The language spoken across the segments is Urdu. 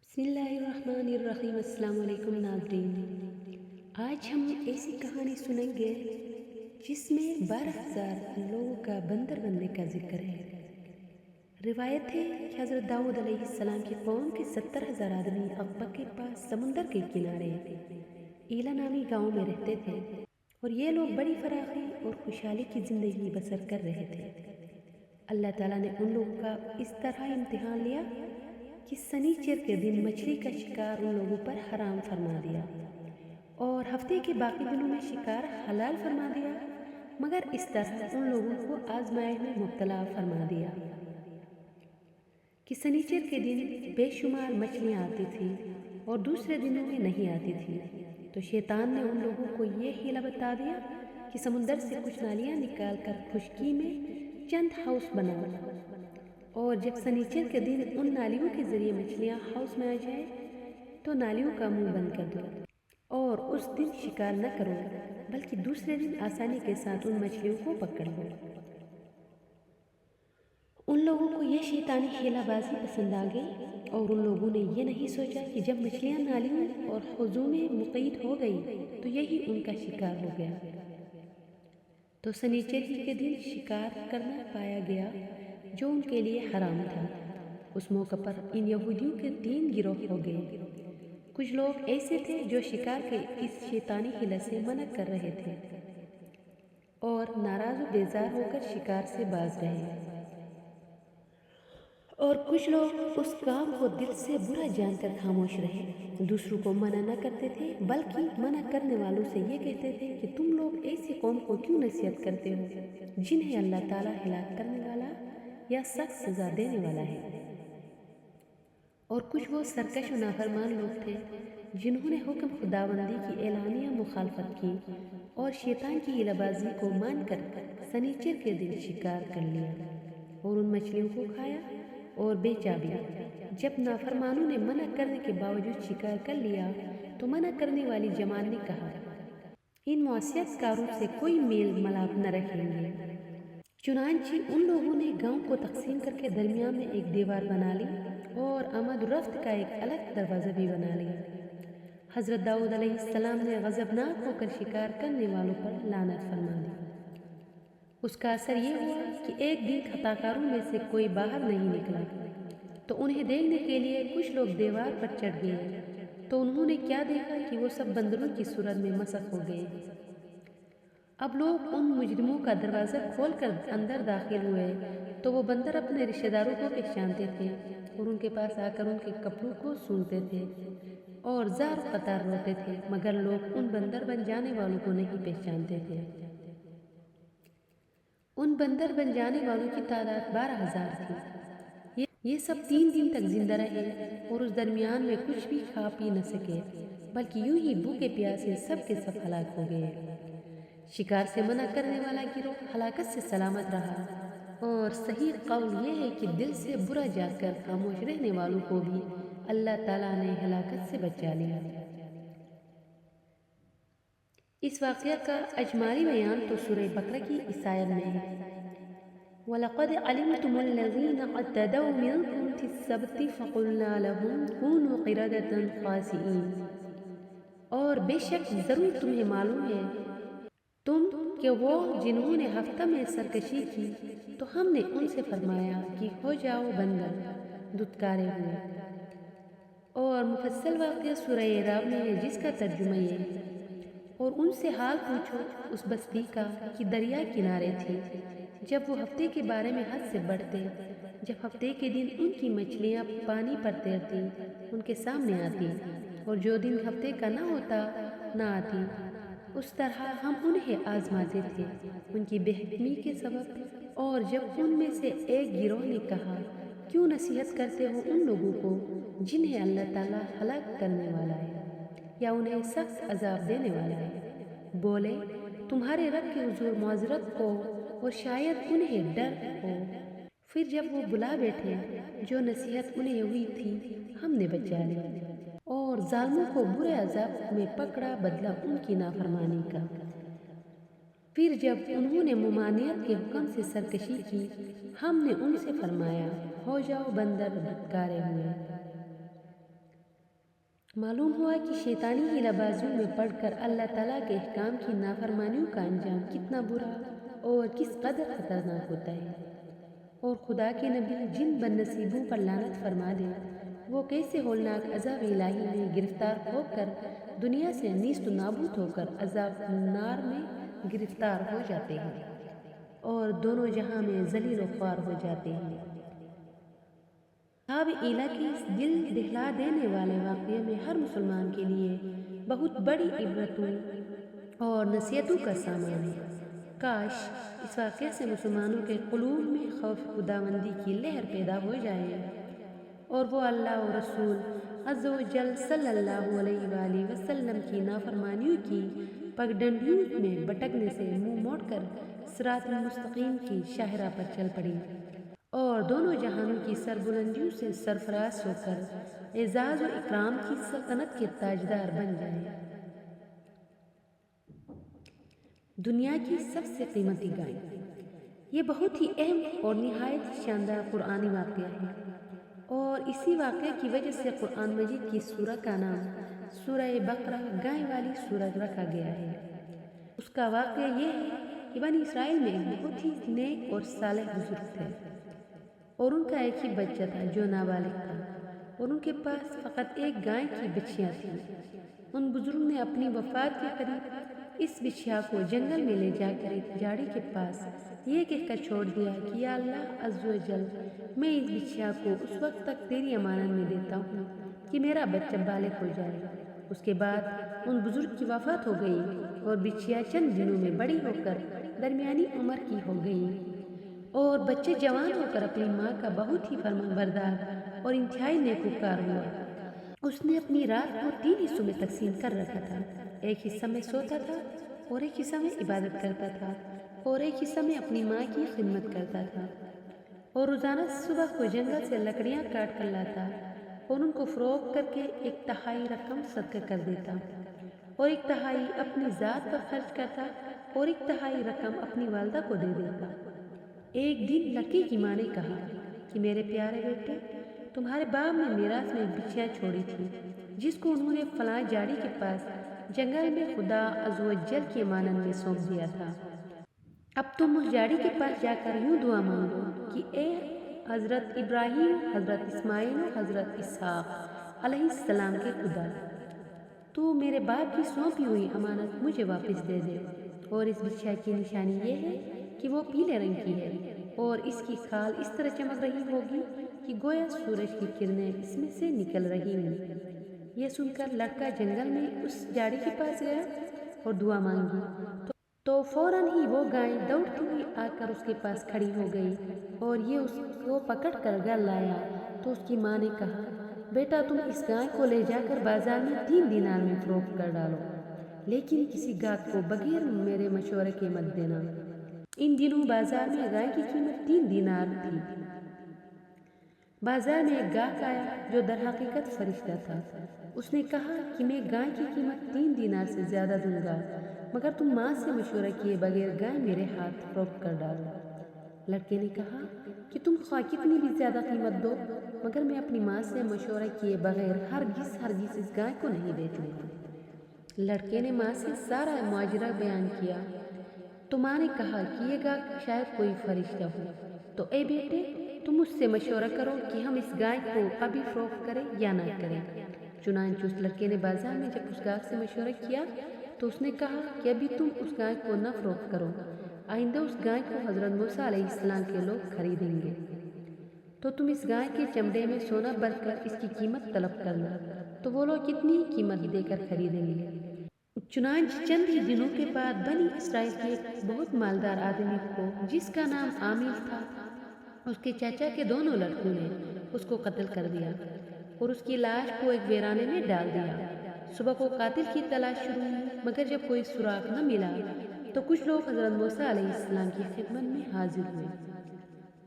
بسم اللہ الرحمن الرحیم۔ السلام علیکم ناظرین، آج ہم ایسی کہانی سنیں گے جس میں 12,000 لوگوں کا بندر بننے کا ذکر ہے۔ روایت ہے کہ حضرت داؤد علیہ السلام کی قوم کے 70,000 آدمی عقبہ کے پاس سمندر کے کنارے ایلا نامی گاؤں میں رہتے تھے، اور یہ لوگ بڑی فراخی اور خوشحالی کی زندگی بسر کر رہے تھے۔ اللہ تعالیٰ نے ان لوگوں کا اس طرح امتحان لیا کہ سنیچر کے دن مچھلی کا شکار ان لوگوں پر حرام فرما دیا، اور ہفتے کے باقی دنوں میں شکار حلال فرما دیا، مگر اس طرح ان لوگوں کو آزمائش میں مبتلا فرما دیا کہ سنیچر کے دن بے شمار مچھلیاں آتی تھیں اور دوسرے دنوں میں نہیں آتی تھیں۔ تو شیطان نے ان لوگوں کو یہ حیلہ بتا دیا کہ سمندر سے کچھ نالیاں نکال کر خشکی میں چند ہاؤس بناؤ، اور جب سنیچر کے دن ان نالیوں کے ذریعے مچھلیاں ہاؤس میں آ جائیں تو نالیوں کا منہ بند کر دو، اور اس دن شکار نہ کرو بلکہ دوسرے دن آسانی کے ساتھ ان مچھلیوں کو پکڑ لو۔ ان لوگوں کو یہ شیطانی حیلہ بازی پسند آ گئی، اور ان لوگوں نے یہ نہیں سوچا کہ جب مچھلیاں نالیوں اور حوضوں میں مقید ہو گئی تو یہی ان کا شکار ہو گیا۔ تو سنیچر ہی کے دن شکار کرنا پایا گیا جو ان کے لیے حرام تھا۔ اس موقع پر ان یہودیوں کے 3 گروہ ہو گئے۔ کچھ لوگ ایسے تھے جو شکار کے اس شیطانی حیلے سے منع کر رہے تھے اور ناراض و بیزار ہو کر شکار سے باز رہے، اور کچھ لوگ اس کام کو دل سے برا جان کر خاموش رہے۔ دوسروں کو منع نہ کرتے تھے بلکہ منع کرنے والوں سے یہ کہتے تھے کہ تم لوگ ایسی قوم کو کیوں نصیحت کرتے ہو جنہیں اللہ تعالیٰ ہلاک کرنے والا یا سخت سزا دینے والا ہے۔ اور کچھ وہ سرکش و نافرمان لوگ تھے جنہوں نے حکم خداوندی کی اعلانیہ مخالفت کی اور شیطان کی حیلہ بازی کو مان کر سنیچر کے دن شکار کر لیا اور ان مچھلیوں کو کھایا اور بیچا بھی۔ جب نافرمانوں نے منع کرنے کے باوجود شکار کر لیا تو منع کرنے والی جماعت نے کہا، ان معصیت کاروں سے کوئی میل ملاپ نہ رکھیں گے۔ چنانچہ ان لوگوں نے گاؤں کو تقسیم کر کے درمیان میں ایک دیوار بنا لی اور آمد و رفت کا ایک الگ دروازہ بھی بنا لیا۔ حضرت داؤد علیہ السلام نے غضبناک ہو کر شکار کرنے والوں پر لعنت فرما دی۔ اس کا اثر یہ ہوا کہ ایک دن خطا کاروں میں سے کوئی باہر نہیں نکلا، تو انہیں دیکھنے کے لیے کچھ لوگ دیوار پر چڑھ گئے، تو انہوں نے کیا دیکھا کہ وہ سب بندروں کی صورت میں مسخ ہو گئے۔ اب لوگ ان مجرموں کا دروازہ کھول کر اندر داخل ہوئے تو وہ بندر اپنے رشتہ داروں کو پہچانتے تھے اور ان کے پاس آ کر ان کے کپڑوں کو سونتے تھے اور زار قطار روتے تھے، مگر لوگ ان بندر بن جانے والوں کو نہیں پہچانتے تھے۔ ان بندر بن جانے والوں کی تعداد 12,000 تھی۔ یہ سب 3 دن تک زندہ رہے اور اس درمیان میں کچھ بھی کھا پی نہ سکے، بلکہ یوں ہی بھوکے پیاسے سب کے سب ہلاک ہو گئے۔ شکار سے منع کرنے والا گروہ ہلاکت سے سلامت رہا، اور صحیح قول یہ ہے کہ دل سے برا جان کر خاموش رہنے والوں کو بھی اللہ تعالیٰ نے ہلاکت سے بچا لیا۔ اس واقعہ کا اجمالی بیان تو سورہ بقرہ کی اس آیت میں ہے، وَلَقَدْ عَلِمْتُمُ الَّذِينَ اعْتَدَوْا مِنْكُمْ فِي السَّبْتِ فَقُلْنَا لَهُمْ كُونُوا قِرَدَةً خَاسِئِينَ، اور بے شک ضرور تمہیں معلوم ہے تم کہ وہ جنہوں نے ہفتہ میں سرکشی کی تو ہم نے ان سے فرمایا کہ ہو جاؤ بندر دھتکارے ہوئے۔ اور مفصل واقعہ سورہ اعراف میں ہے جس کا ترجمہ یہ ہے، اور ان سے حال پوچھو اس بستی کا کہ دریا کنارے تھی، جب وہ ہفتے کے بارے میں حد سے بڑھتے، جب ہفتے کے دن ان کی مچھلیاں پانی پر تیرتی ان کے سامنے آتی، اور جو دن ہفتے کا نہ ہوتا نہ آتی، اس طرح ہم انہیں آزماتے تھے ان کی بے حکمی کے سبب۔ اور جب ان میں سے ایک گروہ نے کہا، کیوں نصیحت کرتے ہو ان لوگوں کو جنہیں اللہ تعالیٰ ہلاک کرنے والا ہے یا انہیں سخت عذاب دینے والا ہے، بولے تمہارے رب کے حضور معذرت ہو اور شاید انہیں ڈر ہو۔ پھر جب وہ بلا بیٹھے جو نصیحت انہیں ہوئی تھی ہم نے بچا لی، اور ظالموں کو برے عذاب میں پکڑا بدلہ ان کی نافرمانی کا۔ پھر جب انہوں نے ممانعت کے حکم سے سرکشی کی ہم نے ان سے فرمایا، ہو جاؤ بندر دھتکارے ہوئے۔ معلوم ہوا کہ شیطانی ہیلا بازیوں میں پڑھ کر اللہ تعالیٰ کے احکام کی نافرمانیوں کا انجام کتنا برا اور کس قدر خطرناک ہوتا ہے، اور خدا کے نبی جن بد نصیبوں پر لعنت فرما دے وہ کیسے ہولناک عذاب الہی میں گرفتار ہو کر دنیا سے نیست و نابود ہو کر عذاب نار میں گرفتار ہو جاتے ہیں اور دونوں جہاں میں ذلیل و خوار ہو جاتے ہیں۔ اصحاب ایلا کے اس دل دہلا دینے والے واقعے میں ہر مسلمان کے لیے بہت بڑی عبرتوں اور نصیحتوں کا سامان ہے۔ کاش اس واقعے سے مسلمانوں کے قلوب میں خوف خداوندی کی لہر پیدا ہو جائے اور وہ اللہ و رسول عز و جل صلی اللہ علیہ وآلہ وسلم کی نافرمانیوں کی پگڈنڈیوں میں بھٹکنے سے منہ موڑ کر صراط المستقیم کی شاہراہ پر چل پڑے اور دونوں جہانوں کی سربلندیوں سے سرفراز ہو کر اعزاز و اکرام کی سلطنت کے تاجدار بن جائے۔ دنیا کی سب سے قیمتی گائے، یہ بہت ہی اہم اور نہایت شاندار قرآنی واقعہ ہے، اور اسی واقعے کی وجہ سے قرآن مجید کی سورہ کا نام سورہ بقرہ گائے والی سورہ رکھا گیا ہے۔ اس کا واقعہ یہ ہے کہ بنی اسرائیل میں ایک بہت ہی نیک اور صالح بزرگ تھے، اور ان کا ایک ہی بچہ تھا جو نابالغ تھا، اور ان کے پاس فقط ایک گائے کی بچیاں تھیں۔ ان بزرگ نے اپنی وفات کے قریب اس بچیا کو جنگل میں لے جا کر ایک جھاڑی کے پاس یہ کہہ کر چھوڑ دیا کہ یا اللہ عز و جل، میں اس بچیا کو اس وقت تک تیری امانت میں دیتا ہوں کہ میرا بچہ بالغ ہو جائے۔ اس کے بعد ان بزرگ کی وفات ہو گئی اور بچیا چند دنوں میں بڑی ہو کر درمیانی عمر کی ہو گئی، اور بچے جوان ہو کر اپنی ماں کا بہت ہی فرمان بردار اور انتہائی نیکوکار ہوا۔ اس نے اپنی رات کو 3 حصوں میں تقسیم کر رکھا تھا، ایک حصہ میں سوتا تھا اور ایک حصہ میں عبادت کرتا تھا اور ایک حصہ میں اپنی ماں کی خدمت کرتا تھا، اور روزانہ صبح کو جنگل سے لکڑیاں کاٹ کر لاتا اور ان کو فروخت کر کے 1/3 رقم صدقہ کر دیتا اور 1/3 اپنی ذات پر خرچ کرتا اور 1/3 رقم اپنی والدہ کو دے دیتا۔ ایک دن لڑکے کی ماں نے کہا کہ میرے پیارے بیٹے، تمہارے باپ نے میراث میں ایک بچیا چھوڑی تھی جس کو انہوں نے فلاں جھاڑی کے پاس جنگل میں خدا عز و جل کی امانت میں سونپ دیا تھا۔ اب تم اس جھاڑی کے پاس جا کر یوں دعا مانگو کہ اے حضرت ابراہیم، حضرت اسماعیل و حضرت اسحاق علیہ السلام کے خدا، تو میرے باپ کی سونپی ہوئی امانت مجھے واپس دے دے، اور اس بچیا کی نشانی یہ ہے کہ وہ پیلے رنگ کی ہے اور اس کی کھال اس طرح چمک رہی ہوگی کہ گویا سورج کی کرنیں اس میں سے نکل رہی ہوں۔ یہ سن کر لڑکا جنگل میں اس جھاڑی کے پاس گیا اور دعا مانگی تو فوراً ہی وہ گائے دوڑتی ہوئی آ کر اس کے پاس کھڑی ہو گئی اور یہ اس کو پکڑ کر گھر لایا۔ تو اس کی ماں نے کہا، بیٹا تم اس گائے کو لے جا کر بازار میں 3 دینار میں فروخت کر ڈالو، لیکن کسی گاہک کو بغیر میرے مشورے کے مت دینا۔ ان دنوں بازار میں گائے کی قیمت 3 دینار تھی۔ بازار میں ایک گاہک آیا جو در حقیقت فرشتہ تھا۔ اس نے کہا کہ میں گائے کی قیمت 3 دینار سے زیادہ دوں گا مگر تم ماں سے مشورہ کیے بغیر گائے میرے ہاتھ فروخت کر ڈالو۔ لڑکے نے کہا کہ تم خواہ کتنی بھی زیادہ قیمت دو مگر میں اپنی ماں سے مشورہ کیے بغیر ہرگز اس گائے کو نہیں بیچوں گا۔ لڑکے نے ماں سے سارا ماجرا بیان کیا تو ماں نے کہا کہ یہ گاہک شاید کوئی فرشتہ ہو، تو اے بیٹے تم مجھ سے مشورہ کرو کہ ہم اس گائے کو ابھی فروخت کریں یا نہ کریں۔ چنانچہ اس لڑکے نے بازار میں جب اس گاہک سے مشورہ کیا تو اس نے کہا کہ ابھی تم اس گائے کو نہ فروخت کرو، آئندہ اس گائے کو حضرت موسیٰ علیہ السلام کے لوگ خریدیں گے، تو تم اس گائے کے چمڑے میں سونا بھر کر اس کی قیمت طلب کرنا، تو وہ لوگ کتنی قیمت دے کر خریدیں گے۔ چنانچہ چند ہی دنوں کے بعد بنی اسرائیل کے ایک بہت مالدار آدمی کو جس کا نام عامل تھا، اس کے چاچا کے دونوں لڑکوں نے اس کو قتل کر دیا اور اس کی لاش کو ایک ویرانے میں ڈال دیا۔ صبح کو قاتل کی تلاش شروع ہوئی مگر جب کوئی سراغ نہ ملا تو کچھ لوگ حضرت موسیٰ علیہ السلام کی خدمت میں حاضر ہوئے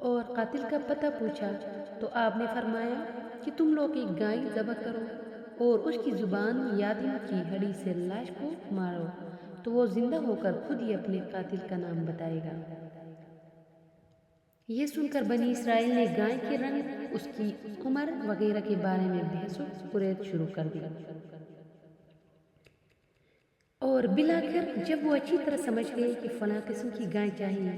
اور قاتل کا پتہ پوچھا تو آپ نے فرمایا کہ تم لوگ ایک گائے ذبح کرو اور اس کی زبان یادم کی ہڈی سے لاش کو مارو تو وہ زندہ ہو کر خود ہی اپنے قاتل کا نام بتائے گا۔ یہ سن کر بنی اسرائیل نے گائے کے رنگ، اس کی عمر وغیرہ کے بارے میں بحث و پرید شروع کر دی، اور بلاخر جب وہ اچھی طرح سمجھ گئے کہ فلاں قسم کی گائے چاہیے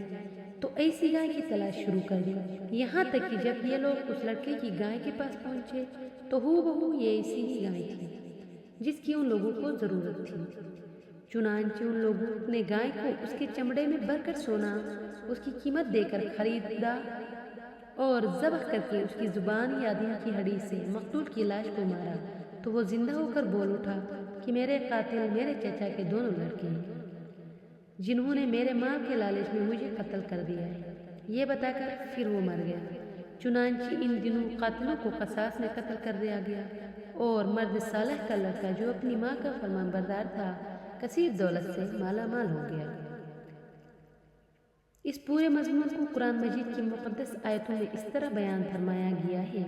تو ایسی گائے کی تلاش شروع کر دی، یہاں تک کہ جب یہ لوگ اس لڑکے کی گائے کے پاس پہنچے تو ہو بہو یہ ایسی ہی گائے تھی جس کی ان لوگوں کو ضرورت تھی۔ چنانچہ ان لوگوں نے گائے کو اس کے چمڑے میں بھر کر سونا اس کی قیمت دے کر خریدا اور ذبح کر کے اس کی زبان یا دل کی ہڈی سے مقتول کی لاش کو مارا تو وہ زندہ ہو کر بول اٹھا کہ میرے قاتل میرے چچا کے دونوں لڑکے ہیں جنہوں نے میرے مال کے لالچ میں مجھے قتل کر دیا ہے۔ یہ بتا کر پھر وہ مر گیا۔ چنانچہ ان دنوں قاتلوں کو قصاص میں قتل کر دیا گیا، اور مرد صالح کا لڑکا جو اپنی ماں کا فرمان بردار تھا کثیر دولت سے مالا مال ہو گیا۔ اس پورے مضمون کو قرآن مجید کی مقدس آیتوں میں اس طرح بیان فرمایا گیا ہے: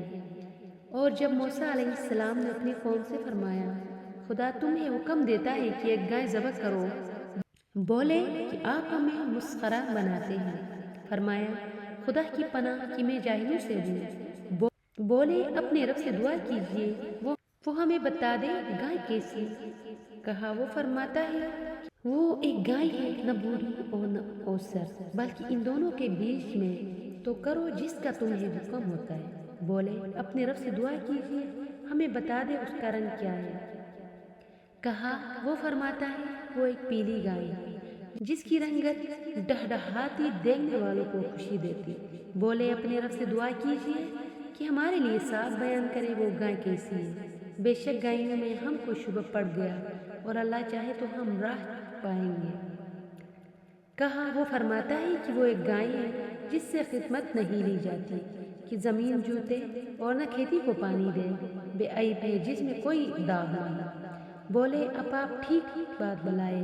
اور جب موسیٰ علیہ السلام نے اپنی قوم سے فرمایا خدا تمہیں حکم دیتا ہے کہ ایک گائے ذبح کرو، بولے کہ آپ ہمیں مسخرہ بناتے ہیں۔ فرمایا خدا کی پناہ کہ میں جاہلوں سے ہوں۔ بولے اپنے رب سے دعا کیجیے وہ ہمیں بتا دے گائے کیسی۔ کہا وہ فرماتا ہے وہ ایک گائے ہے، نہ بوڑھی اور نہ اوسر، بلکہ ان دونوں کے بیچ میں، تو کرو جس کا تمہیں حکم ہوتا ہے۔ بولے اپنے رب سے دعا کیجیے ہمیں بتا دے اس کا رنگ کیا ہے۔ کہا وہ فرماتا ہے وہ ایک پیلی گائے ہے جس کی رنگت ڈہڈہاتی دیکھنے والوں کو خوشی دیتی۔ بولے اپنے رب سے دعا کیجیے کہ ہمارے لیے صاف بیان کرے وہ گائے کیسی ہے۔ بے شک گائیوں میں ہم کو شبہ پڑ گیا، اور اللہ چاہے تو ہم راہ پائیں گے۔ کہا وہ فرماتا ہے کہ وہ ایک گائے ہے جس سے خدمت نہیں لی جاتی کہ زمین جوتے اور نہ کھیتی کو پانی دے، بے عیب ہے جس میں کوئی داغ نہیں۔ بولے اب آپ ٹھیک بات بلائے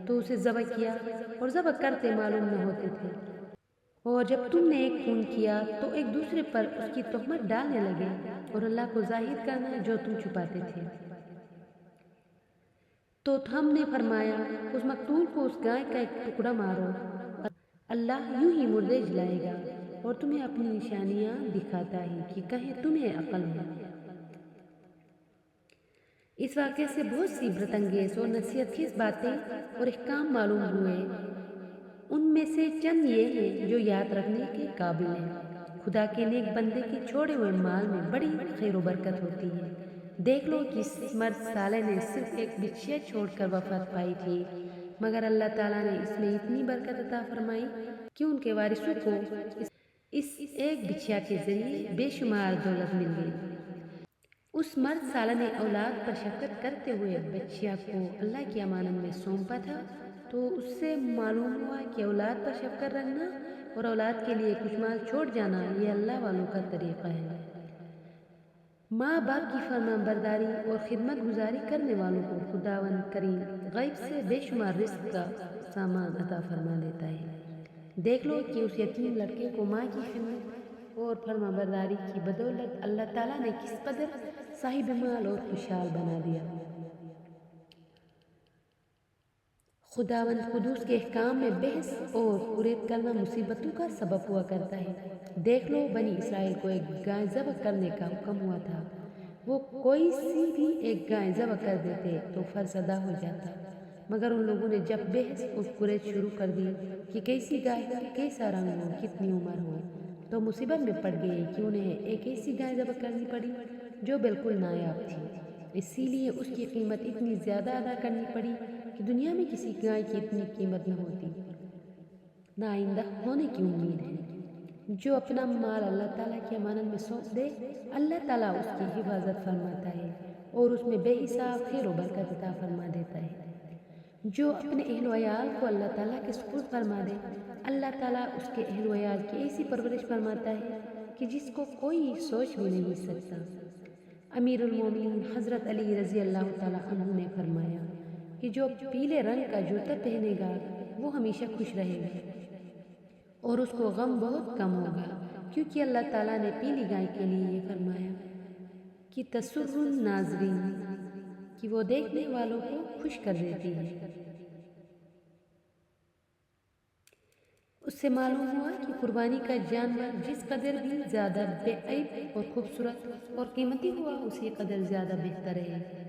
تو اسے ذبح کیا، اور ذبح کرتے معلوم نہ ہوتے تھے، اور جب تم نے ایک خون کیا تو ایک دوسرے پر اس کی تہمت ڈالنے لگے، اور اللہ کو ظاہر کرنا جو تم چھپاتے تھے۔ تو ہم نے فرمایا اس مقتول کو اس گائے کا ایک ٹکڑا مارو، اللہ یوں ہی مردے جلائے گا اور تمہیں اپنی نشانیاں دکھاتا ہے کہ کہیں تمہیں عقل ہے۔ اس واقعے سے بہت سی عبرت انگیز اور نصیحت خیز باتیں اور احکام معلوم ہوئے۔ ان میں سے چند یہ ہیں جو یاد رکھنے کے قابل ہیں۔ خدا کے نیک بندے کے چھوڑے ہوئے مال میں بڑی خیر و برکت ہوتی ہے۔ دیکھ لو کہ اس مرد صالح نے صرف ایک بچیا چھوڑ کر وفات پائی تھی، مگر اللہ تعالیٰ نے اس میں اتنی برکت عطا فرمائی کہ ان کے وارثوں کو اس ایک بچیا کے ذریعے بے شمار دولت مل گئی۔ اس مرد صالح نے اولاد پر شفقت کرتے ہوئے بچیا کو اللہ کی امانت میں سونپا تھا، تو اس سے معلوم ہوا کہ اولاد پر شفقت رکھنا اور اولاد کے لیے کچھ مال چھوڑ جانا یہ اللہ والوں کا طریقہ ہے۔ ماں باپ کی فرمان برداری اور خدمت گزاری کرنے والوں کو خداوند کریم غیب سے بے شمار رزق کا سامان عطا فرما دیتا ہے۔ دیکھ لو کہ اس یتیم لڑکے کو ماں کی خدمت اور فرمان برداری کی بدولت اللہ تعالیٰ نے کس قدر صاحب مال اور خوشحال بنا دیا۔ خداوند قدوس کے احکام میں بحث اور پرید کرنا مصیبتوں کا سبب ہوا کرتا ہے۔ دیکھ لو بنی اسرائیل کو ایک گائے ذبح کرنے کا حکم ہوا تھا، وہ کوئی سی بھی ایک گائے ذبح کر دیتے تو فرض ادا ہو جاتا، مگر ان لوگوں نے جب بحث اور پرید شروع کر دی کہ کیسی گائے ہو، کیسا رنگ ہو، کتنی عمر ہو، تو مصیبت میں پڑ گئے کہ انہیں ایک ایسی گائے ذبح کرنی پڑی جو بالکل نایاب تھی۔ اسی لیے اس کی قیمت اتنی زیادہ ادا کرنی پڑی کہ دنیا میں کسی گائے کی اتنی قیمت نہ ہوتی، نہ آئندہ ہونے کی امید ہے۔ جو اپنا مال اللہ تعالیٰ کی امانت میں سونپ دے، اللہ تعالیٰ اس کی حفاظت فرماتا ہے اور اس میں بے حساب خیر و برکت عطا فرما دیتا ہے۔ جو اپنے اہل و عیال کو اللہ تعالیٰ کے سپرد فرما دے، اللہ تعالیٰ اس کے اہل و عیال کی ایسی پرورش فرماتا ہے کہ جس کو کوئی سوچ بھی نہیں سکتا۔ امیر المومنین حضرت علی رضی اللہ تعالیٰ عنہ نے فرمایا کہ جو پیلے رنگ کا جوتا پہنے گا وہ ہمیشہ خوش رہے گا، اور اس کو غم بہت کم ہوگا، کیونکہ اللہ تعالیٰ نے پیلی گائے کے لیے یہ فرمایا کہ تسر الناظرین، کہ وہ دیکھنے والوں کو خوش کر دیتی ہے۔ اس سے معلوم ہوا کہ قربانی کا جانور جس قدر بھی زیادہ بے عیب اور خوبصورت اور قیمتی ہوا اسی قدر زیادہ بہتر ہے۔